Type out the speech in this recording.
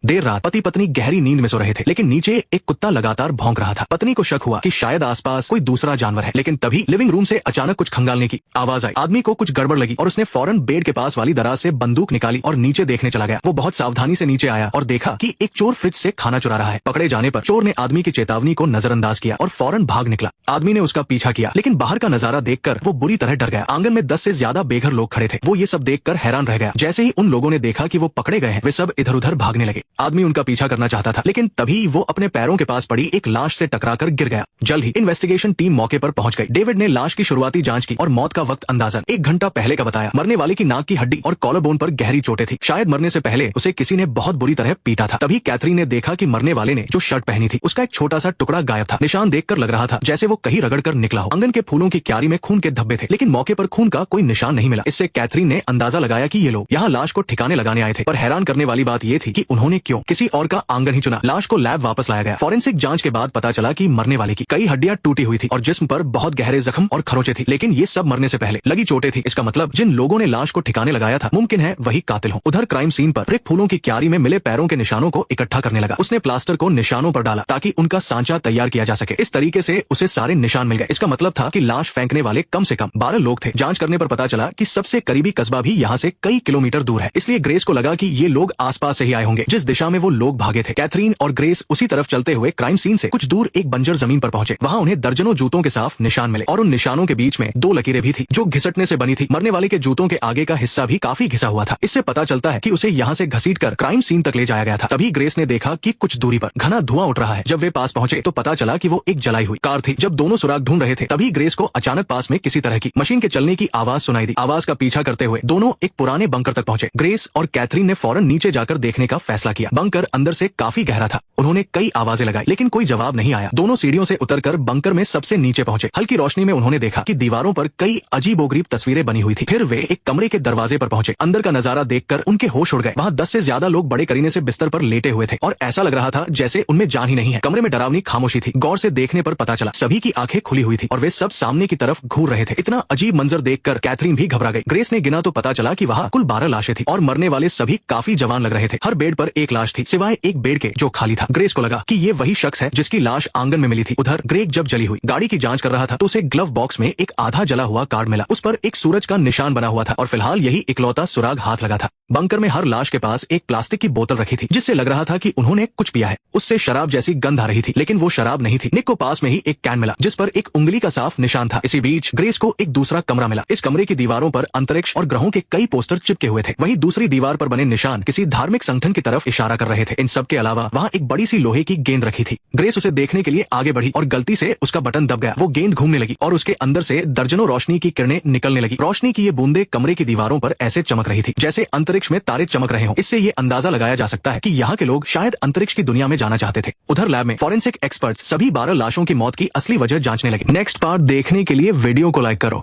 देर रात पति पत्नी गहरी नींद में सो रहे थे, लेकिन नीचे एक कुत्ता लगातार भौंक रहा था। पत्नी को शक हुआ कि शायद आसपास कोई दूसरा जानवर है, लेकिन तभी लिविंग रूम से अचानक कुछ खंगालने की आवाज आई। आदमी को कुछ गड़बड़ लगी और उसने फौरन बेड के पास वाली दराज से बंदूक निकाली और नीचे देखने चला गया। वो बहुत सावधानी से नीचे आया और देखा कि एक चोर फ्रिज से खाना चुरा रहा है। पकड़े जाने पर चोर ने आदमी की चेतावनी को नजरअंदाज किया और फौरन भाग निकला। आदमी ने उसका पीछा किया, लेकिन बाहर का नजारा देखकर वो बुरी तरह डर गया। आंगन में 10 से ज्यादा बेघर लोग खड़े थे। वो ये सब देखकर हैरान रह गया। जैसे ही उन लोगों ने देखा कि वो पकड़े गए हैं, वे सब इधर उधर भागने लगे। आदमी उनका पीछा करना चाहता था, लेकिन तभी वो अपने पैरों के पास पड़ी एक लाश से टकराकर गिर गया। जल्द ही इन्वेस्टिगेशन टीम मौके पर पहुंच गई। डेविड ने लाश की शुरुआती जांच की और मौत का वक्त अंदाजन 1 घंटा पहले का बताया। मरने वाले की नाक की हड्डी और कॉलर बोन पर गहरी चोटें थी। शायद मरने से पहले उसे किसी ने बहुत बुरी तरह पीटा था। तभी कैथरीन ने देखा कि मरने वाले ने जो शर्ट पहनी थी उसका एक छोटा सा टुकड़ा गायब था। निशान देखकर लग रहा था जैसे वो कहीं रगड़ कर निकला हो। आंगन के फूलों की क्यारी में खून के धब्बे थे, लेकिन मौके पर खून का कोई निशान नहीं मिला। इससे कैथरीन ने अंदाजा लगाया कि ये लोग यहाँ लाश को ठिकाने लगाने आए थे। पर हैरान करने वाली बात ये थी कि उन्होंने क्यों किसी और का आंगन ही चुना। लाश को लैब वापस लाया गया। फॉरेंसिक जांच के बाद पता चला कि मरने वाले की कई हड्डियां टूटी हुई थी और जिस्म पर बहुत गहरे जख्म और खरोंचे थी, लेकिन ये सब मरने से पहले लगी चोटें थी। इसका मतलब जिन लोगों ने लाश को ठिकाने लगाया था मुमकिन है वही कातिल हो। उधर क्राइम सीन पर रिक फूलों की क्यारी में मिले पैरों के निशानों को इकट्ठा करने लगा। उसने प्लास्टर को निशानों पर डाला ताकि उनका सांचा तैयार किया जा सके। इस तरीके से उसे सारे निशान मिल गए। इसका मतलब था कि लाश फेंकने वाले कम से कम 12 लोग थे। जांच करने पर पता चला कि सबसे करीबी कस्बा भी यहाँ से कई किलोमीटर दूर है, इसलिए ग्रेस को लगा कि ये लोग आसपास से ही आए होंगे जिस दिशा में वो लोग भागे थे। कैथरीन और ग्रेस उसी तरफ चलते हुए क्राइम सीन से कुछ दूर एक बंजर जमीन पर पहुंचे। वहाँ उन्हें दर्जनों जूतों के साफ निशान मिले और उन निशानों के बीच में 2 लकीरें भी थी जो घिसटने से बनी थी। मरने वाले के जूतों के आगे का हिस्सा भी काफी घिसा हुआ था। इससे पता चलता है कि उसे यहाँ से घसीटकर क्राइम सीन तक ले जाया गया था। तभी ग्रेस ने देखा कि कुछ दूरी पर घना धुआं उठ रहा है। जब वे पास पहुंचे तो पता चला कि वो एक जलाई हुई कार थी। जब दोनों सुराग ढूंढ रहे थे तभी ग्रेस को अचानक पास में किसी तरह की मशीन के चलने की आवाज सुनाई दी। आवाज का पीछा करते हुए दोनों एक पुराने बंकर तक पहुंचे। ग्रेस और कैथरीन ने फौरन नीचे जाकर देखने का फैसला किया। बंकर अंदर से काफी गहरा था। उन्होंने कई आवाजें लगाई, लेकिन कोई जवाब नहीं आया। दोनों सीढ़ियों से उतरकर बंकर में सबसे नीचे पहुंचे। हल्की रोशनी में उन्होंने देखा कि दीवारों पर कई अजीबोगरीब तस्वीरें बनी हुई थी। फिर वे एक कमरे के दरवाजे पर पहुंचे। अंदर का नजारा देखकर उनके होश उड़ गए। वहाँ 10 से ज्यादा लोग बड़े करीने से बिस्तर पर लेटे हुए थे और ऐसा लग रहा था जैसे उनमें जान ही नहीं है। कमरे में डरावनी खामोशी थी। गौर से देखने पर पता चला सभी की आंखें खुली हुई थी और वे सब सामने की तरफ घूर रहे थे। इतना अजीब मंजर देखकर कैथरीन भी घबरा गई। ग्रेस ने गिना तो पता चला कि वहाँ कुल 12 लाशें थी और मरने वाले सभी काफी जवान लग रहे थे। हर बेड पर एक लाश थी सिवाय एक बेड के जो खाली था। ग्रेस को लगा कि ये वही शख्स है जिसकी लाश आंगन में मिली थी। उधर ग्रेग जब जली हुई गाड़ी की जांच कर रहा था तो उसे ग्लव बॉक्स में एक आधा जला हुआ कार्ड मिला। उस पर एक सूरज का निशान बना हुआ था और फिलहाल यही इकलौता सुराग हाथ लगा था। बंकर में हर लाश के पास एक प्लास्टिक की बोतल रखी थी जिससे लग रहा था कि उन्होंने कुछ पिया है। उससे शराब जैसी गंध आ रही थी, लेकिन वो शराब नहीं थी। निक को पास में ही एक कैन मिला जिस पर एक उंगली का साफ निशान था। इसी बीच ग्रेस को एक दूसरा कमरा मिला। इस कमरे की दीवारों पर अंतरिक्ष और ग्रहों के कई पोस्टर चिपके हुए थे। वहीं दूसरी दीवार पर बने निशान किसी धार्मिक संगठन की तरफ इशारा कर रहे थे। इन सब के अलावा वहाँ एक बड़ी सी लोहे की गेंद रखी थी। ग्रेस उसे देखने के लिए आगे बढ़ी और गलती से उसका बटन दब गया। वो गेंद घूमने लगी और उसके अंदर से दर्जनों रोशनी की किरणें निकलने लगी। रोशनी की ये बूंदे कमरे की दीवारों पर ऐसे चमक रही थी जैसे अंतरिक्ष में तारे चमक रहे हों। इससे ये अंदाजा लगाया जा सकता है कि यहाँ के लोग शायद अंतरिक्ष की दुनिया में जाना चाहते थे। उधर लैब में फॉरेंसिक एक्सपर्ट्स सभी 12 लाशों की मौत की असली वजह जांचने लगे। नेक्स्ट पार्ट देखने के लिए वीडियो को लाइक करो।